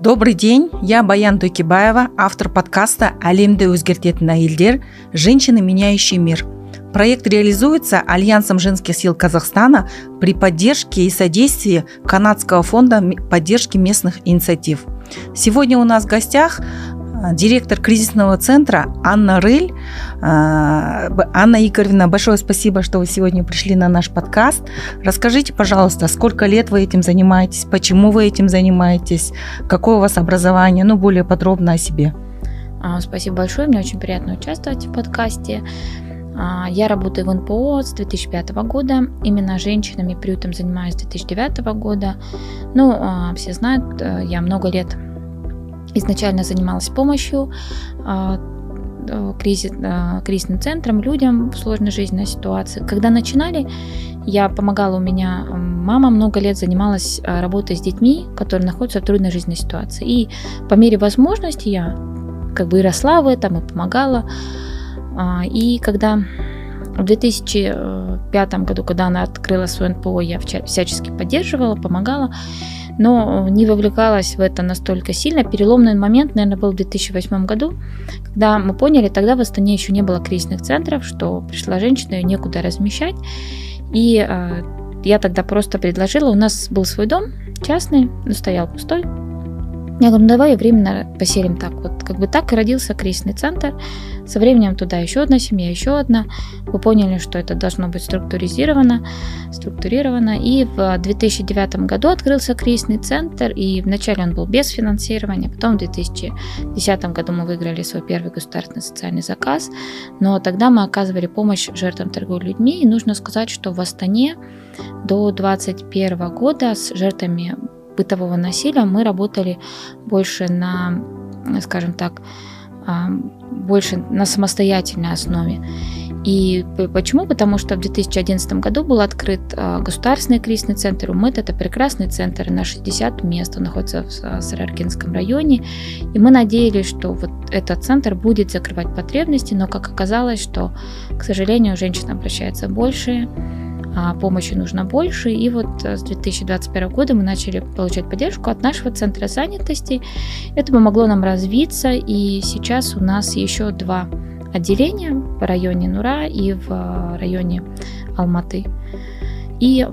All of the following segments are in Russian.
Добрый день, я Баян Тойкибаева, автор подкаста «Әлемді өзгертетін әйелдер. Женщины, меняющие мир». Проект реализуется Альянсом женских сил Казахстана при поддержке и содействии Канадского фонда поддержки местных инициатив. Сегодня у нас в гостях директор кризисного центра Анна Рыль. Анна Игоревна, большое спасибо, что вы сегодня пришли на наш подкаст. Расскажите, пожалуйста, сколько лет вы этим занимаетесь, почему вы этим занимаетесь, какое у вас образование, более подробно о себе. Спасибо большое, мне очень приятно участвовать в подкасте. Я работаю в НПО с 2005 года, именно женщинами, приютом занимаюсь с 2009 года. Все знают, я много лет изначально занималась помощью кризисным центрам, людям в сложной жизненной ситуации. Когда начинали, я помогала, у меня мама много лет занималась работой с детьми, которые находятся в трудной жизненной ситуации. И по мере возможности я и росла в этом, и помогала. И когда в 2005 году, когда она открыла свой НПО, я всячески поддерживала, помогала, но не вовлекалась в это настолько сильно. Переломный момент, наверное, был в 2008 году, когда мы поняли, тогда в Астане еще не было кризисных центров, что пришла женщина, ее некуда размещать. И я тогда просто предложила, у нас был свой дом частный, но стоял пустой. Я говорю, давай временно поселим так. Так и родился кризисный центр. Со временем туда еще одна семья, еще одна. Мы поняли, что это должно быть структурировано. И в 2009 году открылся кризисный центр. И вначале он был без финансирования. Потом в 2010 году мы выиграли свой первый государственный социальный заказ. Но тогда мы оказывали помощь жертвам торговли людьми. И нужно сказать, что в Астане до 2021 года с жертвами бытового насилия мы работали больше на, больше на самостоятельной основе. И почему? Потому что в 2011 году был открыт государственный кризисный центр УМЭД. Это прекрасный центр на 60 мест, он находится в Сарыаркинском районе. И мы надеялись, что этот центр будет закрывать потребности, но как оказалось, что, к сожалению, женщин обращается больше, помощи нужно больше. И с 2021 года мы начали получать поддержку от нашего центра занятости. Это помогло нам развиться, и сейчас у нас еще 2 отделения в районе Нура и в районе Алматы. И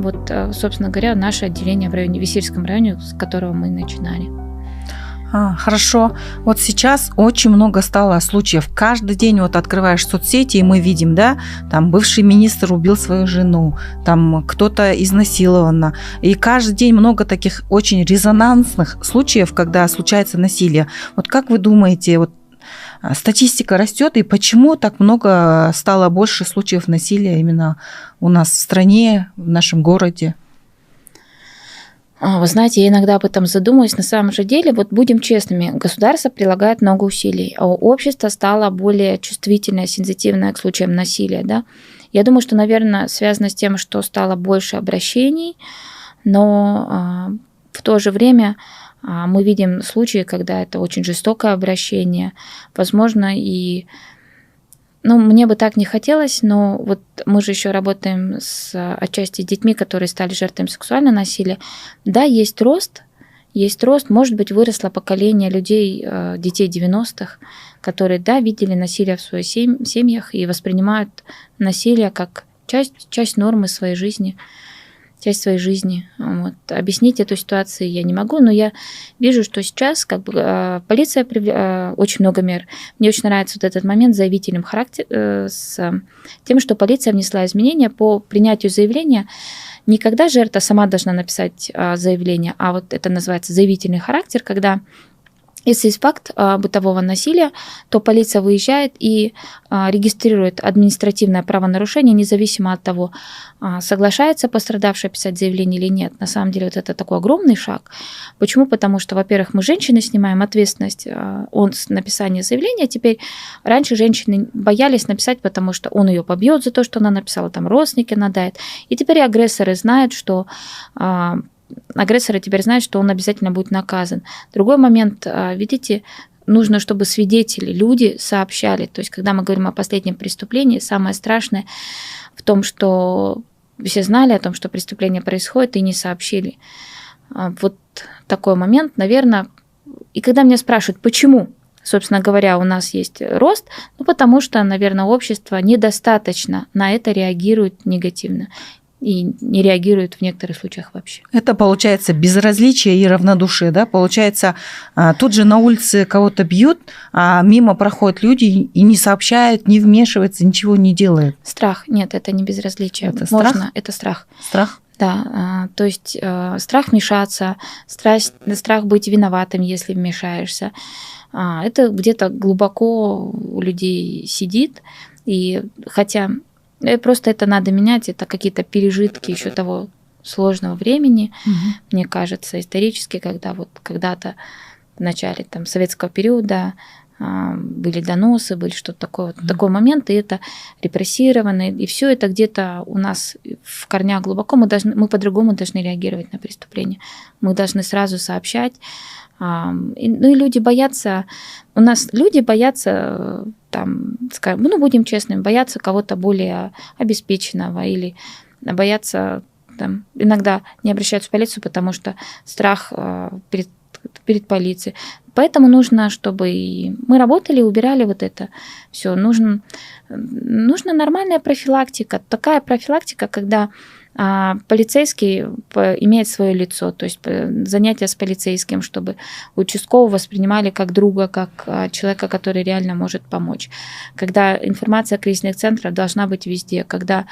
собственно говоря, наше отделение в Висильском районе, с которого мы начинали. Хорошо. Сейчас очень много стало случаев. Каждый день открываешь соцсети, и мы видим, там бывший министр убил свою жену, там кто-то изнасилован. И каждый день много таких очень резонансных случаев, когда случается насилие. Как вы думаете, статистика растет, и почему так много стало больше случаев насилия именно у нас в стране, в нашем городе? Вы знаете, я иногда об этом задумываюсь. На самом же деле, будем честными, государство прилагает много усилий, а общество стало более чувствительное, сенситивное к случаям насилия. Да? Я думаю, что, наверное, связано с тем, что стало больше обращений, но в то же время мы видим случаи, когда это очень жестокое обращение, возможно, и мне бы так не хотелось, но мы же еще работаем отчасти с детьми, которые стали жертвами сексуального насилия. Да, есть рост, может быть, выросло поколение людей, детей 90-х, которые, видели насилие в своих семьях и воспринимают насилие как часть нормы своей жизни, часть своей жизни. Объяснить эту ситуацию я не могу, но я вижу, что сейчас полиция очень много мер. Мне очень нравится этот момент с заявительным характером, с тем, что полиция внесла изменения по принятию заявления. Не когда жертва сама должна написать заявление, а это называется заявительный характер, когда если есть факт бытового насилия, то полиция выезжает и регистрирует административное правонарушение, независимо от того, соглашается пострадавшая писать заявление или нет. На самом деле это такой огромный шаг. Почему? Потому что, во-первых, мы, женщины, снимаем ответственность от написания заявления. Теперь раньше женщины боялись написать, потому что он ее побьет за то, что она написала, родственники надают. И теперь агрессоры знают, что теперь знают, что он обязательно будет наказан. Другой момент, видите, нужно, чтобы свидетели, люди сообщали. То есть, когда мы говорим о последнем преступлении, самое страшное в том, что все знали о том, что преступление происходит, и не сообщили. Вот такой момент, наверное, И когда меня спрашивают, почему, собственно говоря, у нас есть рост, потому что, наверное, общество недостаточно на это реагирует негативно и не реагирует в некоторых случаях вообще. Это получается безразличие и равнодушие, да? Получается, тут же на улице кого-то бьют, а мимо проходят люди и не сообщают, не вмешиваются, ничего не делают. Страх. Нет, это не безразличие. Это страх? Это страх. Страх? Да, то есть страх вмешаться, страх быть виноватым, если вмешаешься. Это где-то глубоко у людей сидит, и хотя просто это надо менять, это какие-то пережитки еще того сложного времени, мне кажется, исторически, когда вот когда-то в начале там, советского периода были доносы, были что-то такое, вот такой момент, и это репрессировано, и все это где-то у нас в корнях глубоко, мы по-другому должны реагировать на преступление, мы должны сразу сообщать. И люди боятся, у нас люди боятся, там, скажем, будем честными, боятся кого-то более обеспеченного или боятся, там, иногда не обращаются в полицию, потому что страх перед полицией. Поэтому нужно, чтобы мы работали, убирали вот это все. Нужна нормальная профилактика. Такая профилактика, когда полицейский имеет свое лицо, то есть занятия с полицейским, чтобы участкового воспринимали как друга, как человека, который реально может помочь. Когда информация о кризисных центрах должна быть везде, когда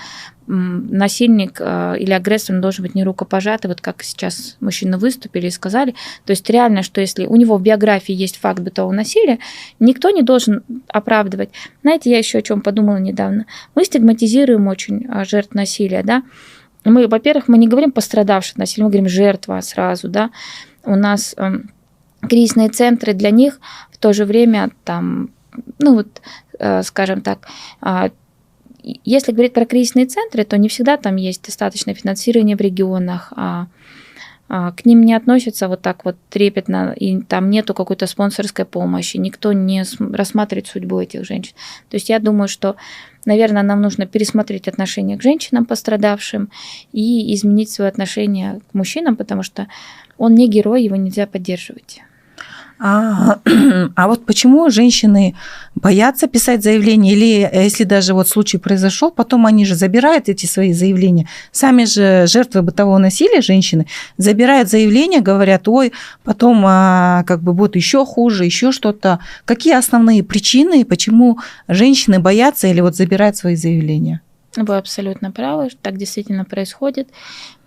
насильник или агрессор должен быть не рукопожатый, вот как сейчас мужчины выступили и сказали, то есть реально, что если у него в биографии есть факт бытового насилия, никто не должен оправдывать. Знаете, я еще о чем подумала недавно. Мы стигматизируем очень жертв насилия, да. Во-первых, мы не говорим пострадавших от насилия, мы говорим жертва сразу, да. У нас кризисные центры для них в то же время там, скажем так, если говорить про кризисные центры, то не всегда там есть достаточное финансирование в регионах, к ним не относятся вот так вот трепетно, и там нету какой-то спонсорской помощи, никто не рассматривает судьбу этих женщин. То есть я думаю, что, наверное, нам нужно пересмотреть отношение к женщинам пострадавшим и изменить свое отношение к мужчинам, потому что он не герой, его нельзя поддерживать. А вот почему женщины боятся писать заявления? Или если даже вот случай произошел, потом они же забирают эти свои заявления. Сами же жертвы бытового насилия, женщины, забирают заявления, говорят, ой, потом будет еще хуже, еще что-то. Какие основные причины, почему женщины боятся или вот забирают свои заявления? Вы абсолютно правы, так действительно происходит.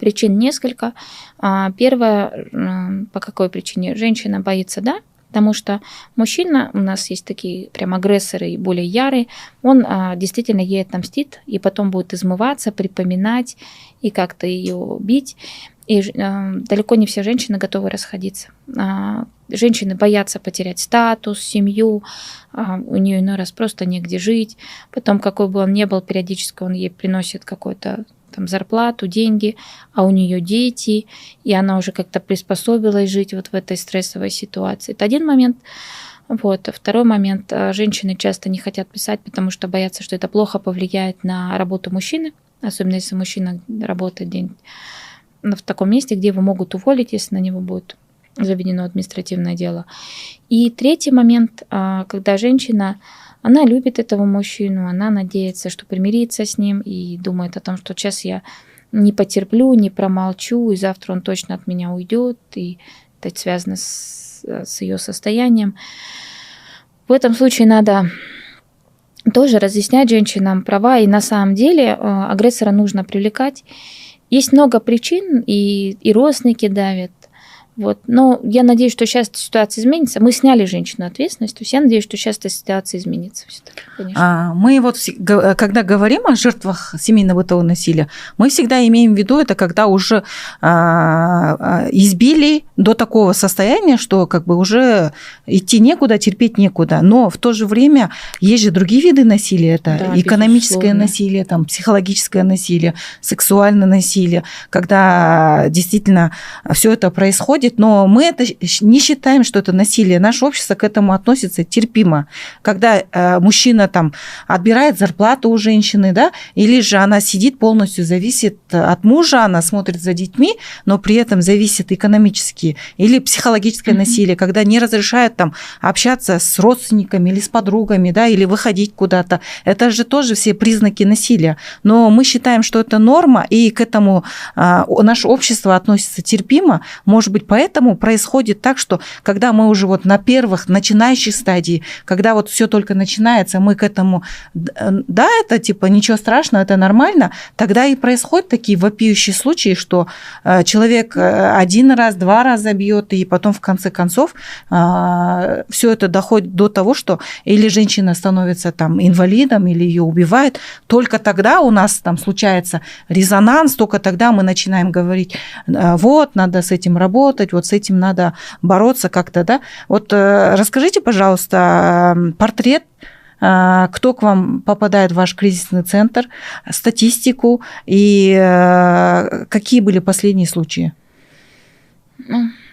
Причин несколько. Первое, по какой причине? Женщина боится, да, потому что мужчина, у нас есть такие прям агрессоры и более ярые, он действительно ей отомстит, и потом будет измываться, припоминать и как-то ее бить. И далеко не все женщины готовы расходиться. Женщины боятся потерять статус, семью, у нее иной раз просто негде жить. Потом, какой бы он ни был, периодически он ей приносит какую-то там зарплату, деньги, а у нее дети, и она уже как-то приспособилась жить вот в этой стрессовой ситуации. Это один момент. Вот. Второй момент. Женщины часто не хотят писать, потому что боятся, что это плохо повлияет на работу мужчины, особенно если мужчина работает где-нибудь в таком месте, где его могут уволить, если на него будет заведено административное дело. И третий момент, когда женщина, она любит этого мужчину, она надеется, что примирится с ним и думает о том, что сейчас я не потерплю, не промолчу, и завтра он точно от меня уйдет, и это связано с ее состоянием. В этом случае надо тоже разъяснять женщинам права, и на самом деле агрессора нужно привлекать. Есть много причин, и родственники давят. Вот. Но я надеюсь, что сейчас эта ситуация изменится. Мы сняли женщину ответственность, то есть я надеюсь, что сейчас эта ситуация изменится. Мы вот, когда говорим о жертвах семейно-бытового насилия, мы всегда имеем в виду это, когда уже избили до такого состояния, что как бы уже идти некуда, терпеть некуда. Но в то же время есть же другие виды насилия. Это экономическое насилие, там, психологическое насилие, сексуальное насилие, когда действительно все это происходит. Но мы это не считаем, что это насилие. Наше общество к этому относится терпимо. Когда мужчина там отбирает зарплату у женщины, да, или же она сидит, полностью зависит от мужа, она смотрит за детьми, но при этом зависит экономически случаи, или психологическое насилие, когда не разрешают там общаться с родственниками или с подругами, да, или выходить куда-то. Это же тоже все признаки насилия. Но мы считаем, что это норма, и к этому наше общество относится терпимо. Может быть, поэтому происходит так, что когда мы уже вот на первых начинающих стадии, когда вот все только начинается, мы к этому, да, это типа ничего страшного, это нормально, тогда и происходят такие вопиющие случаи, что человек один раз, два раза бьет, и потом в конце концов все это доходит до того, что или женщина становится там инвалидом, или ее убивают. Только тогда у нас там случается резонанс, только тогда мы начинаем говорить, вот, надо с этим работать, вот с этим надо бороться как-то, да. Вот расскажите, пожалуйста, портрет, кто к вам попадает в ваш кризисный центр, статистику и какие были последние случаи?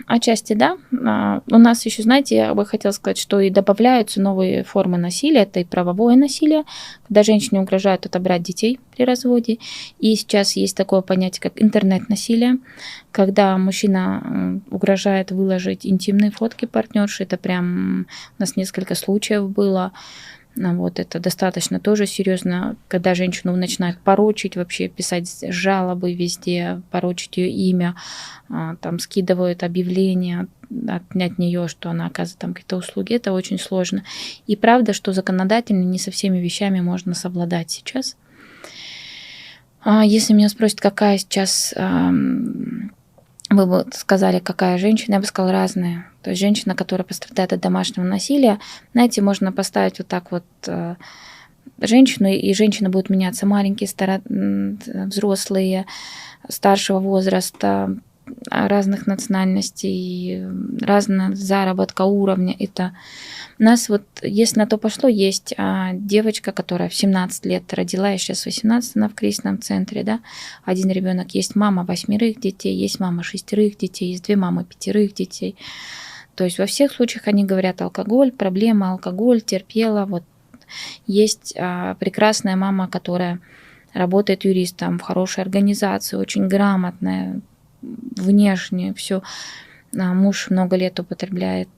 Отчасти, да. У нас еще, знаете, я бы хотела сказать, что и добавляются новые формы насилия. Это и правовое насилие, когда женщине угрожают отобрать детей при разводе. И сейчас есть такое понятие, как интернет-насилие, когда мужчина угрожает выложить интимные фотки партнерши. Это прям у нас несколько случаев было. Вот это достаточно тоже серьезно, когда женщину начинают порочить, вообще писать жалобы везде, порочить ее имя, там скидывают объявления, отнять нее, что она оказывает там какие-то услуги. Это очень сложно. И правда, что законодательно не со всеми вещами можно совладать сейчас. Если меня спросят, какая сейчас... Вы бы сказали, какая женщина, я бы сказала, разная. То есть женщина, которая пострадает от домашнего насилия, знаете, можно поставить вот так вот женщину, и женщина будет меняться. Маленькие, взрослые, старшего возраста, разных национальностей, разного заработка, уровня. Это у нас вот, если на то пошло, есть девочка, которая в 17 лет родила, и сейчас 18, она в кризисном центре, да, один ребенок, есть мама 8 детей, есть мама 6 детей, есть 2 мамы 5 детей. То есть во всех случаях они говорят алкоголь, проблема, алкоголь, терпела. Вот есть прекрасная мама, которая работает юристом в хорошей организации, очень грамотная, внешне все. Муж много лет употребляет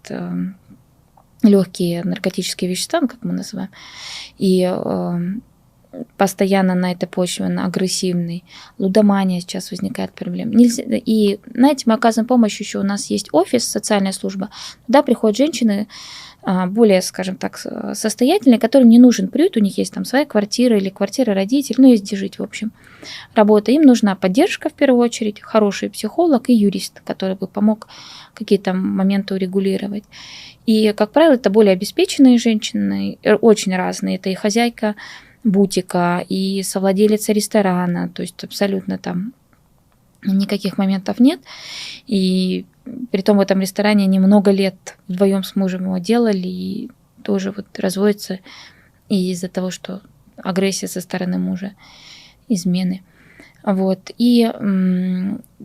легкие наркотические вещества, как мы называем, и постоянно на этой почве он агрессивный. Лудомания сейчас возникает проблема. Нельзя, и, знаете, мы оказываем помощь, еще у нас есть офис, социальная служба, туда приходят женщины, более, скажем так, состоятельные, которым не нужен приют, у них есть там своя квартира или квартира родителей, ну, есть где жить, в общем. Работа. Им нужна поддержка, в первую очередь, хороший психолог и юрист, который бы помог какие-то моменты урегулировать. И, как правило, это более обеспеченные женщины, очень разные. Это и хозяйка бутика, и совладелица ресторана, то есть абсолютно там никаких моментов нет. И притом в этом ресторане они много лет вдвоем с мужем его делали, и тоже вот разводятся из-за того, что агрессия со стороны мужа, измены. Вот. И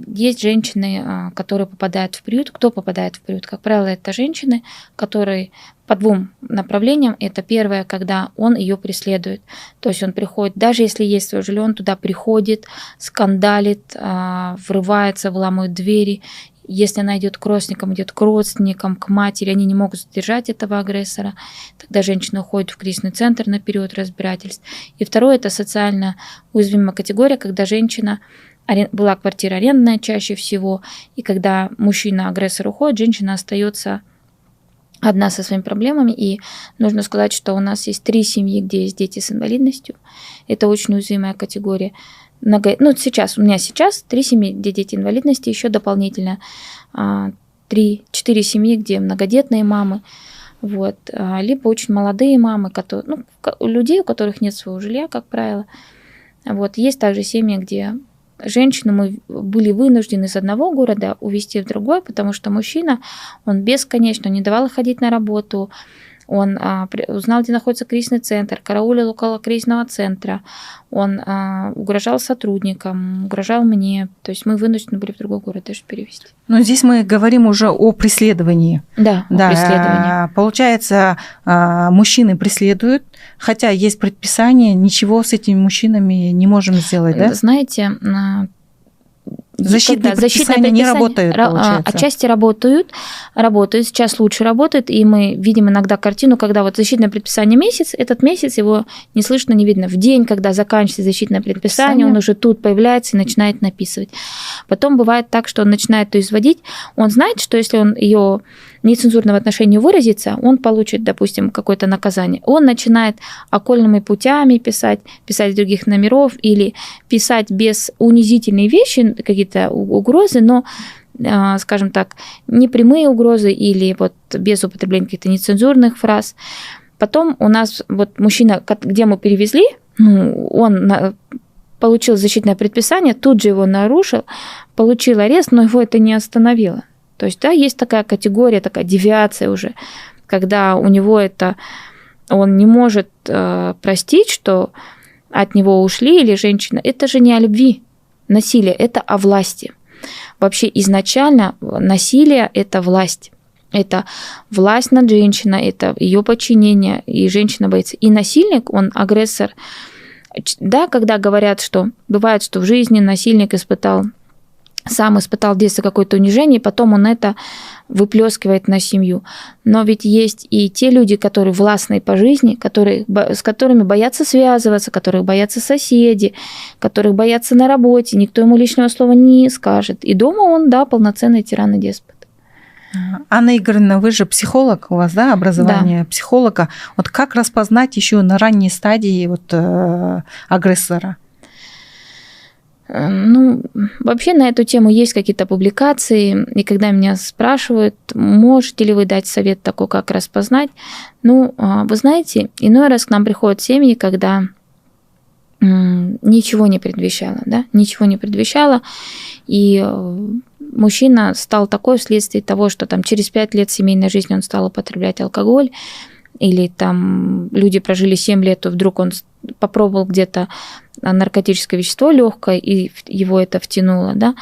есть женщины, которые попадают в приют. Кто попадает в приют? Как правило, это женщины, которые по 2 направлениям. Это первое, когда он ее преследует. То есть он приходит, даже если есть свое жилье, он туда приходит, скандалит, врывается, вламывает двери. Если она идет к родственникам, идет к родственникам, к матери, они не могут задержать этого агрессора. Тогда женщина уходит в кризисный центр на период разбирательств. И второе – это социально уязвимая категория, когда женщина, была квартира арендная чаще всего, и когда мужчина-агрессор уходит, женщина остается одна со своими проблемами. И нужно сказать, что у нас есть 3 семьи, где есть дети с инвалидностью. Это очень уязвимая категория. Сейчас, у меня сейчас 3 семьи, где дети инвалидности, еще дополнительно 4 семьи, где многодетные мамы, вот, либо очень молодые мамы, которые, людей, у которых нет своего жилья, как правило. Вот, есть также семьи, где женщину мы были вынуждены из одного города увезти в другой, потому что мужчина, он бесконечно не давал ходить на работу. Он узнал, где находится кризисный центр, караулил около кризисного центра, он угрожал сотрудникам, угрожал мне. То есть мы вынуждены были в другой город даже перевести. Но здесь мы говорим уже о преследовании. Да, о преследовании. Получается, мужчины преследуют, хотя есть предписание, ничего с этими мужчинами не можем сделать, да? Знаете, Защитные предписания не работают, получается. Отчасти работают, сейчас лучше работают, и мы видим иногда картину, когда вот защитное предписание месяц, этот месяц его не слышно, не видно. В день, когда заканчивается защитное предписание, он уже тут появляется и начинает написывать. Потом бывает так, что он начинает ее изводить, он знает, что если он ее нецензурно в отношении выразится, он получит, допустим, какое-то наказание. Он начинает окольными путями писать других номеров или писать без унизительные вещи, какие-то угрозы, но, скажем так, непрямые угрозы или вот без употребления каких-то нецензурных фраз. Потом у нас вот мужчина, где мы перевезли, он получил защитное предписание, тут же его нарушил, получил арест, но его это не остановило. То есть, да, есть такая категория, такая девиация уже, когда у него он не может простить, что от него ушли или женщина. Это же не о любви. Насилие – это о власти. Вообще изначально насилие – это власть. Это власть над женщиной, это ее подчинение, и женщина боится. И насильник, он агрессор. Да, когда говорят, что бывает, что в жизни насильник сам испытал в детстве какое-то унижение, и потом он это выплескивает на семью. Но ведь есть и те люди, которые властные по жизни, с которыми боятся связываться, которых боятся соседи, которых боятся на работе, никто ему лишнего слова не скажет. И дома он, да, полноценный тиран и деспот. Анна Игоревна, вы же психолог, у вас, да, образование психолога. Вот как распознать еще на ранней стадии агрессора? Вообще на эту тему есть какие-то публикации, и когда меня спрашивают, можете ли вы дать совет такой, как распознать, вы знаете, иной раз к нам приходят семьи, когда ничего не предвещало, и мужчина стал такой вследствие того, что там через 5 лет семейной жизни он стал употреблять алкоголь, или там люди прожили 7 лет, то вдруг он попробовал где-то наркотическое вещество легкое, и его это втянуло, да,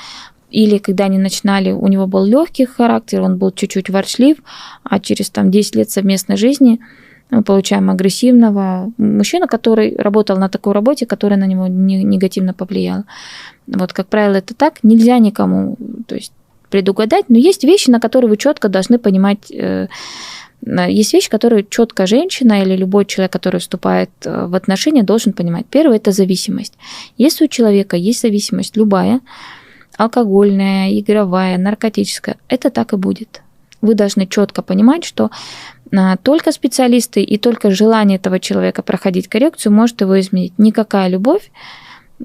или когда они начинали, у него был легкий характер, он был чуть-чуть ворчлив, а через 10 лет совместной жизни мы получаем агрессивного мужчину, который работал на такой работе, которая на него негативно повлияла. Вот, как правило, это так, нельзя никому, то есть, предугадать, но есть вещи, на которые вы четко должны понимать. Есть вещи, которые четко женщина или любой человек, который вступает в отношения, должен понимать. Первое – это зависимость. Если у человека есть зависимость любая, алкогольная, игровая, наркотическая, это так и будет. Вы должны четко понимать, что только специалисты и только желание этого человека проходить коррекцию может его изменить. Никакая любовь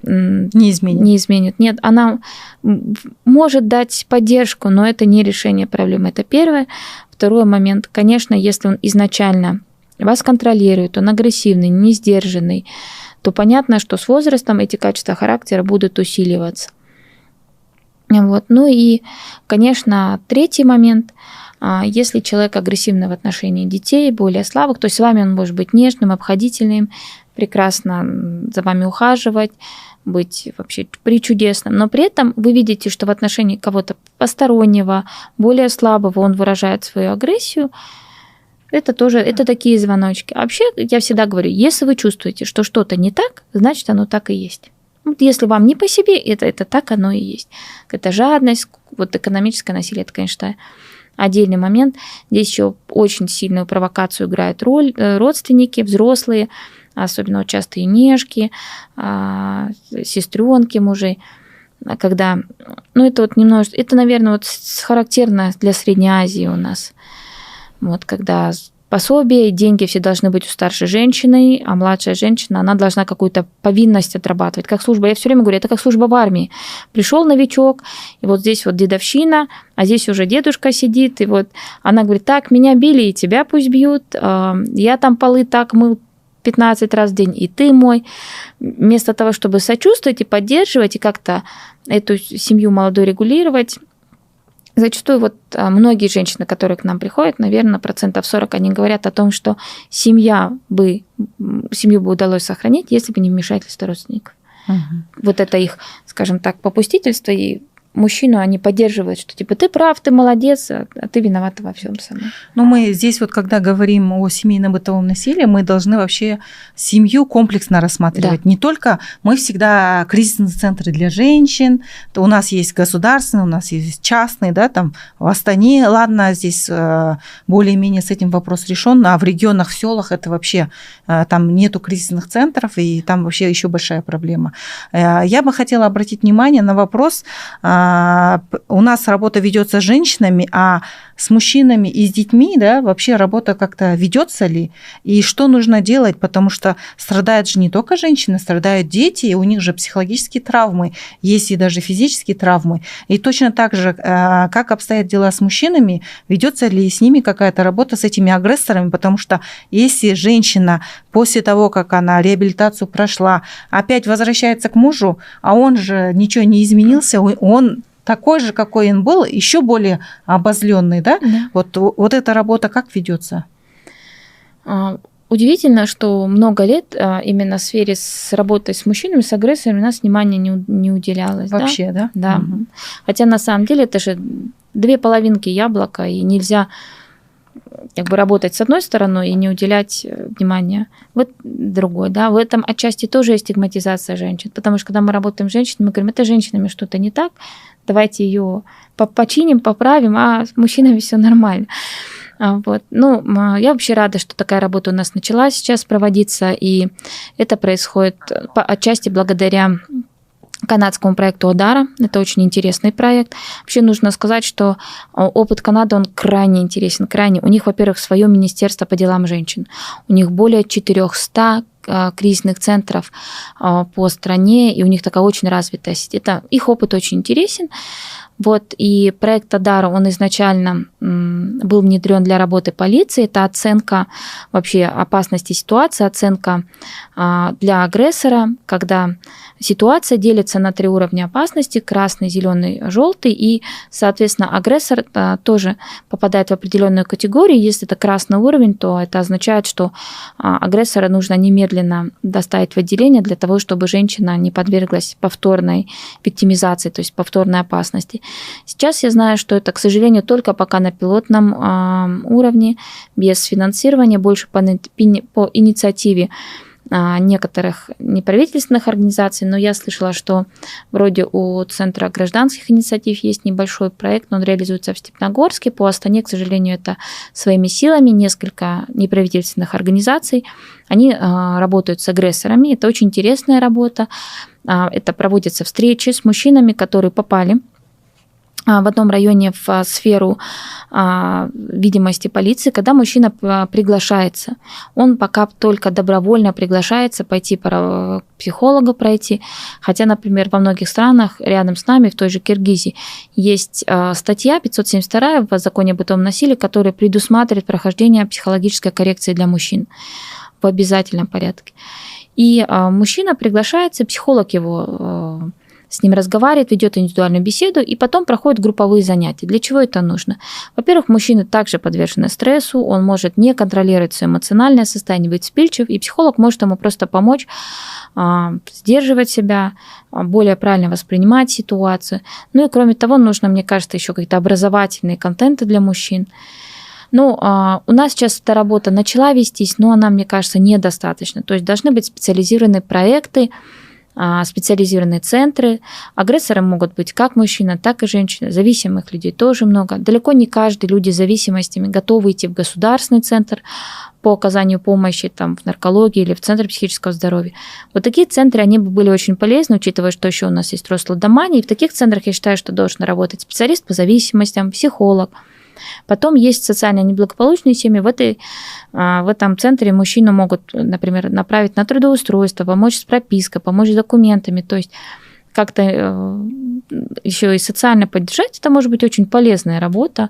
не изменит. Нет, она может дать поддержку, но это не решение проблемы. Это первое. Второй момент, конечно, если он изначально вас контролирует, он агрессивный, не сдержанный, то понятно, что с возрастом эти качества характера будут усиливаться. Вот. И, конечно, третий момент, если человек агрессивный в отношении детей, более слабых, то с вами он может быть нежным, обходительным, прекрасно за вами ухаживать, быть вообще причудесным, но при этом вы видите, что в отношении кого-то постороннего, более слабого он выражает свою агрессию, это такие звоночки. А вообще, я всегда говорю, если вы чувствуете, что что-то не так, значит, оно так и есть. Вот если вам не по себе, это так оно и есть. Это жадность, экономическое насилие, это, конечно, отдельный момент. Здесь еще очень сильную провокацию играют роль родственники, взрослые, особенно частые нежки, сестренки мужей, когда, это, наверное, характерно для Средней Азии у нас. Когда пособие, деньги все должны быть у старшей женщины, а младшая женщина, она должна какую-то повинность отрабатывать, как служба. Я все время говорю, это как служба в армии. Пришел новичок, и здесь дедовщина, а здесь уже дедушка сидит, и она говорит, так, меня били, и тебя пусть бьют, я там полы так мыл 15 раз в день, и ты мой. Вместо того, чтобы сочувствовать и поддерживать, и как-то эту семью молодую регулировать, зачастую многие женщины, которые к нам приходят, наверное, 40%, они говорят о том, что семью бы удалось сохранить, если бы не вмешательство родственников. Угу. Это их, скажем так, попустительство и мужчину они поддерживают, что типа ты прав, ты молодец, а ты виновата во всем сама. Но мы здесь вот, когда говорим о семейном бытовом насилии, мы должны вообще семью комплексно рассматривать. Да. Не только мы всегда кризисные центры для женщин, то у нас есть государственные, у нас есть частные, да, там в Астане, ладно, здесь более-менее с этим вопрос решен, а в регионах, в селах это вообще там нету кризисных центров, и там вообще еще большая проблема. Я бы хотела обратить внимание на вопрос. У нас работа ведется с женщинами, а с мужчинами и с детьми, да, вообще работа как-то ведется ли? И что нужно делать? Потому что страдают же не только женщины, страдают дети, и у них же психологические травмы, есть и даже физические травмы. И точно так же, как обстоят дела с мужчинами, ведется ли с ними какая-то работа с этими агрессорами? Потому что если женщина после того, как она реабилитацию прошла, опять возвращается к мужу, а он же ничего не изменился, он такой же, какой он был, еще более обозленный, да? Да. Вот эта работа как ведется? Удивительно, что много лет именно в сфере с работой с мужчинами, с агрессорами у нас внимания не уделялось. Вообще, да? Да. Угу. Хотя на самом деле это же две половинки яблока, и нельзя как бы работать с одной стороной и не уделять внимания вот другой, да, в этом отчасти тоже есть стигматизация женщин, потому что когда мы работаем с женщинами, мы говорим, это с женщинами что-то не так, давайте ее починим, поправим, а с мужчинами все нормально. Вот. Ну, я вообще рада, что такая работа у нас начала сейчас проводиться, и это происходит отчасти благодаря канадскому проекту Одара. Это очень интересный проект. Вообще нужно сказать, что опыт Канады, он крайне интересен, крайне. У них, во-первых, свое министерство по делам женщин. У них более 400 кризисных центров по стране, и у них такая очень развитая сеть. Их опыт очень интересен. Вот, и проект Одара, он изначально был внедрен для работы полиции. Это оценка вообще опасности ситуации, оценка для агрессора, когда ситуация делится на 3 уровня опасности: красный, зеленый, желтый, и, соответственно, агрессор тоже попадает в определенную категорию. Если это красный уровень, то это означает, что агрессора нужно немедленно доставить в отделение для того, чтобы женщина не подверглась повторной виктимизации, то есть повторной опасности. Сейчас я знаю, что это, к сожалению, только пока на пилотном уровне, без финансирования, больше по инициативе некоторых неправительственных организаций, но я слышала, что вроде у Центра гражданских инициатив есть небольшой проект, но он реализуется в Степногорске. По Астане, к сожалению, это своими силами несколько неправительственных организаций. Они работают с агрессорами. Это очень интересная работа. Это проводятся встречи с мужчинами, которые попали в одном районе в сферу видимости полиции, когда мужчина приглашается. Он пока только добровольно приглашается пойти к психологу пройти. Хотя, например, во многих странах рядом с нами, в той же Киргизии, есть статья 572 в законе о бытовом насилии, которая предусматривает прохождение психологической коррекции для мужчин в обязательном порядке. И мужчина приглашается, психолог его с ним разговаривает, ведет индивидуальную беседу, и потом проходят групповые занятия. Для чего это нужно? Во-первых, мужчины также подвержены стрессу, он может не контролировать свое эмоциональное состояние, быть вспыльчив, и психолог может ему просто помочь сдерживать себя, более правильно воспринимать ситуацию. Ну и кроме того, нужно, мне кажется, еще какие-то образовательные контенты для мужчин. Ну, у нас сейчас эта работа начала вестись, но она, мне кажется, недостаточно. То есть должны быть специализированные проекты, специализированные центры. Агрессоры могут быть как мужчина, так и женщина. Зависимых людей тоже много. Далеко не каждый люди с зависимостями готовы идти в государственный центр по оказанию помощи там, в наркологии или в центр психического здоровья. Вот такие центры, они бы были очень полезны, учитывая, что еще у нас есть рост лудомании. И в таких центрах, я считаю, что должен работать специалист по зависимостям, психолог. Потом есть социально неблагополучные семьи. В этом центре мужчину могут, например, направить на трудоустройство, помочь с пропиской, помочь с документами. То есть как-то еще и социально поддержать. Это может быть очень полезная работа.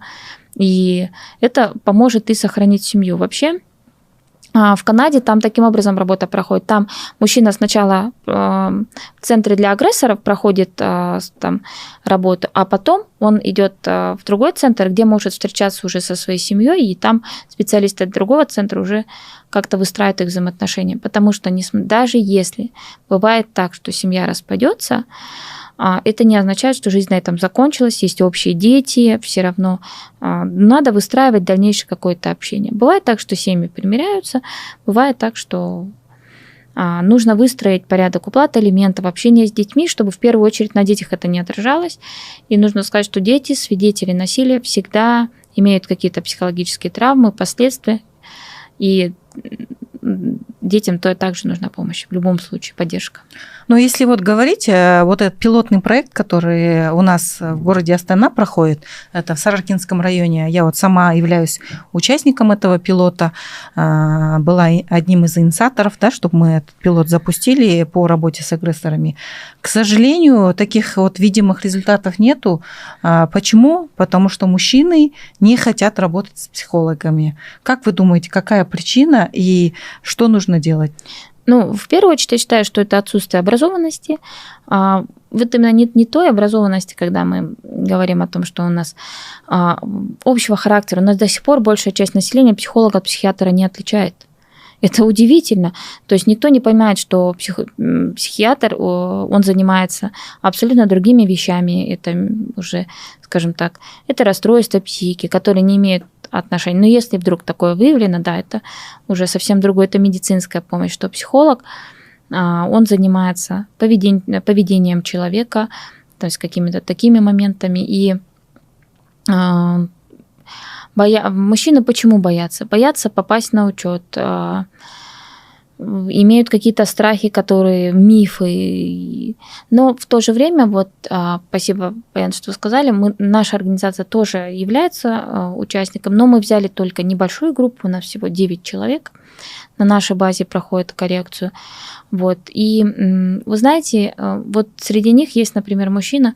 И это поможет и сохранить семью. Вообще, в Канаде там таким образом работа проходит. Там мужчина сначала в центре для агрессоров проходит там работу, а потом он идет в другой центр, где может встречаться уже со своей семьей, и там специалисты другого центра уже как-то выстраивать их взаимоотношения. Потому что даже если бывает так, что семья распадется, это не означает, что жизнь на этом закончилась, есть общие дети, все равно надо выстраивать дальнейшее какое-то общение. Бывает так, что семьи примиряются, бывает так, что нужно выстроить порядок уплаты алиментов, общения с детьми, чтобы в первую очередь на детях это не отражалось. И нужно сказать, что дети, свидетели насилия, всегда имеют какие-то психологические травмы, последствия, и детям также нужна помощь, в любом случае, поддержка. Но если вот говорить, вот этот пилотный проект, который у нас в городе Астана проходит, это в Саракинском районе, я вот сама являюсь участником этого пилота, была одним из инициаторов, да, чтобы мы этот пилот запустили по работе с агрессорами. К сожалению, таких вот видимых результатов нету. Почему? Потому что мужчины не хотят работать с психологами. Как вы думаете, какая причина и что нужно делать? Ну, в первую очередь, я считаю, что это отсутствие образованности. Вот именно не той образованности, когда мы говорим о том, что у нас общего характера. У нас до сих пор большая часть населения психолога от психиатра не отличает. Это удивительно. То есть никто не понимает, что психиатр, он занимается абсолютно другими вещами. Это уже, скажем так, это расстройство психики, которые не имеют отношения. Но если вдруг такое выявлено, да, это уже совсем другое, это медицинская помощь, что психолог, он занимается поведением человека, то есть какими-то такими моментами. И мужчины почему боятся? Боятся попасть на учет, имеют какие-то страхи, которые мифы. Но в то же время, вот спасибо, Баян, что вы сказали, наша организация тоже является участником, но мы взяли только небольшую группу, у нас всего 9 человек. На нашей базе проходит коррекцию. Вот. И вы знаете, вот среди них есть, например, мужчина,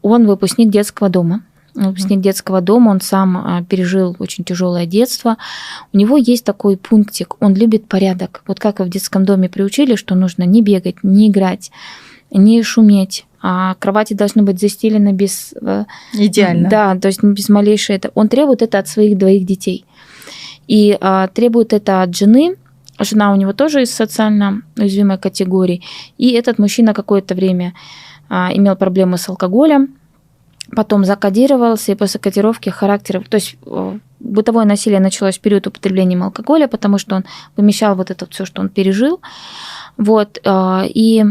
он выпускник детского дома. Выпускник детского дома, он сам пережил очень тяжелое детство. У него есть такой пунктик, он любит порядок. Вот как в детском доме приучили, что нужно не бегать, не играть, не шуметь, а кровати должны быть застелены без... Идеально. Да, то есть без малейшей... Он требует это от своих 2 детей. И требует это от жены. Жена у него тоже из социально уязвимой категории. И этот мужчина какое-то время имел проблемы с алкоголем, потом закодировался, и после кодировки характера, то есть бытовое насилие началось в период употребления алкоголя, потому что он вымещал вот это все, что он пережил. Вот. И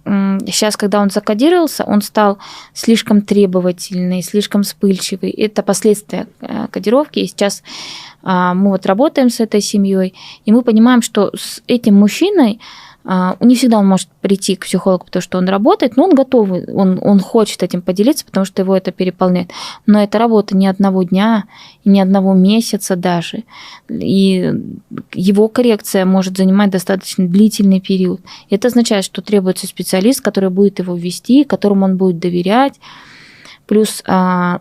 сейчас, когда он закодировался, он стал слишком требовательный, слишком вспыльчивый. Это последствия кодировки. И сейчас мы вот работаем с этой семьей, и мы понимаем, что с этим мужчиной не всегда он может прийти к психологу, потому что он работает, но он готов, он хочет этим поделиться, потому что его это переполняет. Но это работа не одного дня и не одного месяца даже. И его коррекция может занимать достаточно длительный период. Это означает, что требуется специалист, который будет его вести, которому он будет доверять. Плюс, я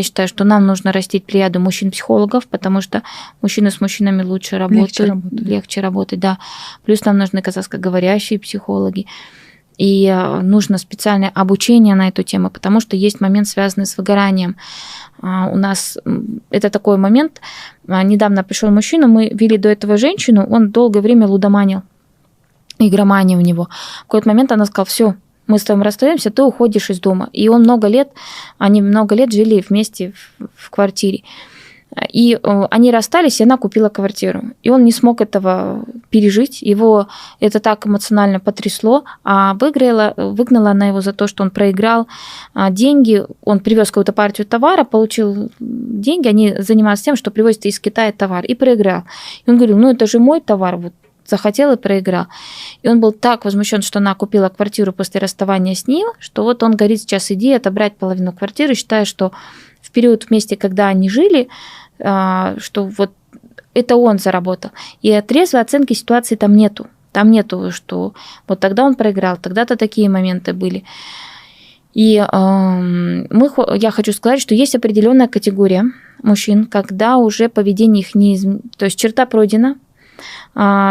считаю, что нам нужно растить плеяду мужчин-психологов, потому что мужчины с мужчинами лучше работают, легче работать, да. Плюс нам нужны казахскоговорящие психологи. И нужно специальное обучение на эту тему, потому что есть момент, связанный с выгоранием. У нас это такой момент. Недавно пришел мужчина, мы вели до этого женщину, он долгое время лудоманил, игромания у него. В какой-то момент она сказала: все, мы с тобой расстаемся, ты уходишь из дома. И он они много лет жили вместе в квартире. И они расстались, и она купила квартиру. И он не смог этого пережить. Его это так эмоционально потрясло. А выгнала она его за то, что он проиграл деньги. Он привез какую-то партию товара, получил деньги. Они занимаются тем, что привозят из Китая товар. И проиграл. И он говорил: это же мой товар, вот захотел и проиграл. И он был так возмущен, что она купила квартиру после расставания с ним, что вот он говорит сейчас: иди отобрать половину квартиры, считая, что в период вместе, когда они жили, что вот это он заработал. И трезвой оценки ситуации там нету. Там нету, что вот тогда он проиграл, тогда-то такие моменты были. И я хочу сказать, что есть определенная категория мужчин, когда уже поведение их не изменилось, то есть черта пройдена,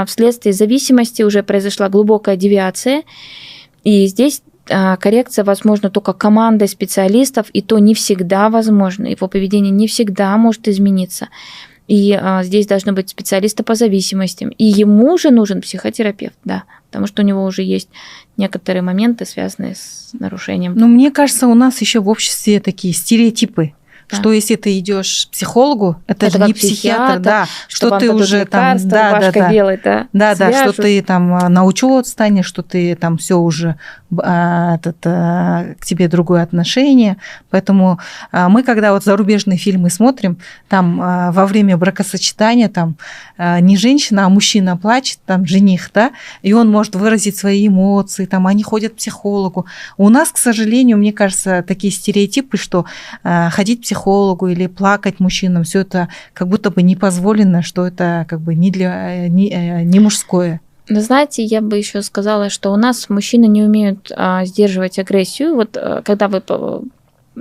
вследствие зависимости уже произошла глубокая девиация, и здесь коррекция возможна только командой специалистов, и то не всегда возможно. Его поведение не всегда может измениться. И здесь должны быть специалисты по зависимостям. И ему же нужен психотерапевт, да, потому что у него уже есть некоторые моменты, связанные с нарушением. Ну, мне кажется, у нас еще в обществе такие стереотипы. Да. Что если ты идешь к психологу, это же не психиатр, да, что ты уже там, белой, да, что ты там на учет станешь, что ты там все уже к тебе другое отношение. Поэтому мы, когда вот зарубежные фильмы смотрим, там во время бракосочетания там не женщина, а мужчина плачет, там жених, да, и он может выразить свои эмоции, там они ходят к психологу. У нас, к сожалению, мне кажется, такие стереотипы, что ходить к психологу или плакать мужчинам, все это как будто бы не позволено, что это как бы не мужское. Вы знаете, я бы еще сказала, что у нас мужчины не умеют сдерживать агрессию. Вот когда вы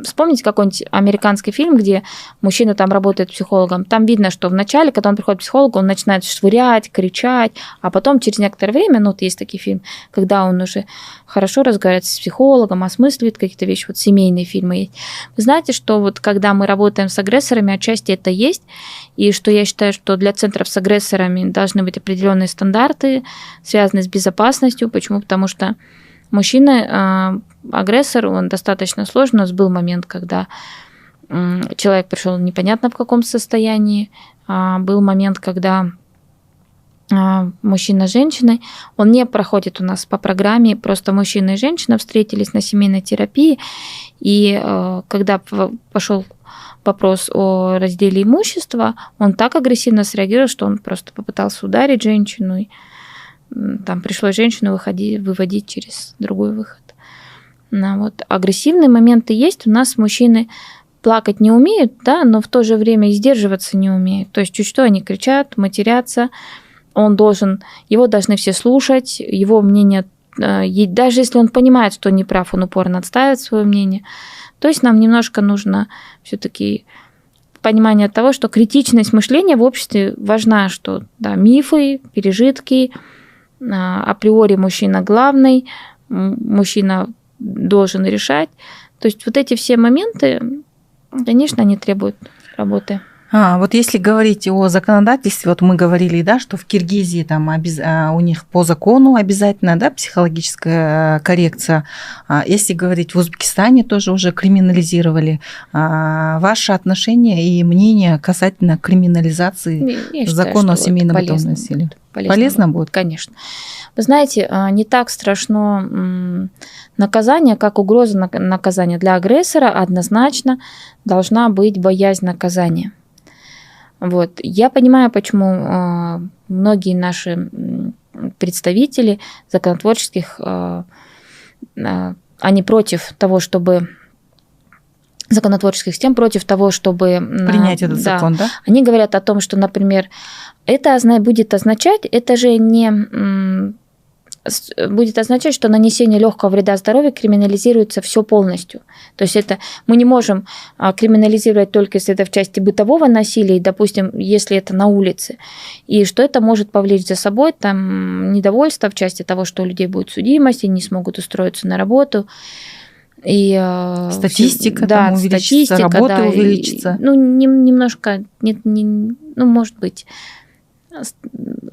вспомните какой-нибудь американский фильм, где мужчина там работает психологом, там видно, что вначале, когда он приходит к психологу, он начинает швырять, кричать, а потом через некоторое время, ну вот есть такие фильмы, когда он уже хорошо разговаривает с психологом, осмысливает какие-то вещи, вот семейные фильмы есть. Вы знаете, что вот когда мы работаем с агрессорами, отчасти это есть, и что я считаю, что для центров с агрессорами должны быть определенные стандарты, связанные с безопасностью. Почему? Потому что мужчина, агрессор, он достаточно сложный. У нас был момент, когда человек пришел непонятно в каком состоянии. Был момент, когда мужчина с женщиной, он не проходит у нас по программе, просто мужчина и женщина встретились на семейной терапии, и когда пошел вопрос о разделе имущества, он так агрессивно среагировал, что он просто попытался ударить женщину, и там пришлось женщину выводить через другой выход. Вот. Агрессивные моменты есть. У нас мужчины плакать не умеют, да, но в то же время и сдерживаться не умеют. То есть чуть что они кричат, матерятся. Его должны все слушать, его мнение, даже если он понимает, что он не прав, он упорно отстаивает свое мнение. То есть нам немножко нужно все-таки понимание того, что критичность мышления в обществе важна, что да, мифы, пережитки, априори мужчина главный, мужчина должен решать. То есть вот эти все моменты, конечно, они требуют работы. Вот если говорить о законодательстве, вот мы говорили, да, что в Киргизии там у них по закону обязательно, да, психологическая коррекция. Если говорить в Узбекистане, тоже уже криминализировали. Ваше отношение и мнение касательно криминализации закона о семейном бытовом насилии? Полезно будет? Конечно. Вы знаете, не так страшно наказание, как угроза наказания. Для агрессора однозначно должна быть боязнь наказания. Вот. Я понимаю, почему многие наши представители законотворческих, они против того, чтобы законотворческих систем, против того, чтобы принять этот закон, да? Они говорят о том, что, например, это будет означать, это же не будет означать, что нанесение легкого вреда здоровью криминализируется все полностью. То есть это мы не можем криминализировать только если это в части бытового насилия, допустим, если это на улице, и что это может повлечь за собой там недовольство в части того, что у людей будет судимость, они не смогут устроиться на работу. И статистика, да, увеличится, работа увеличится. Немножко, может быть.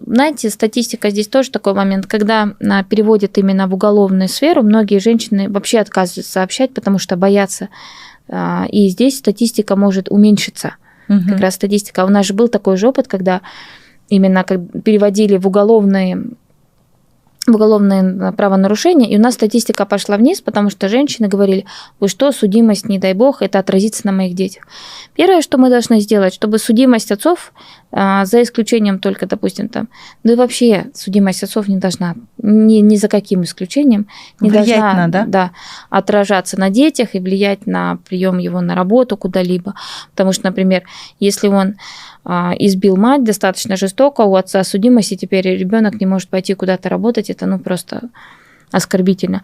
Знаете, статистика здесь тоже такой момент, когда переводят именно в уголовную сферу, многие женщины вообще отказываются сообщать, потому что боятся. И здесь статистика может уменьшиться. Как раз статистика. У нас же был такой же опыт, когда именно переводили в уголовные правонарушения, и у нас статистика пошла вниз, потому что женщины говорили: вы что, судимость, не дай бог, это отразится на моих детях. Первое, что мы должны сделать, чтобы судимость отцов, за исключением только, допустим, там, да и вообще судимость отцов не должна, ни за каким исключением, не влиять должна отражаться на детях и влиять на прием его на работу куда-либо. Потому что, например, если он избил мать достаточно жестоко, у отца судимость, и теперь ребенок не может пойти куда-то работать, это просто оскорбительно.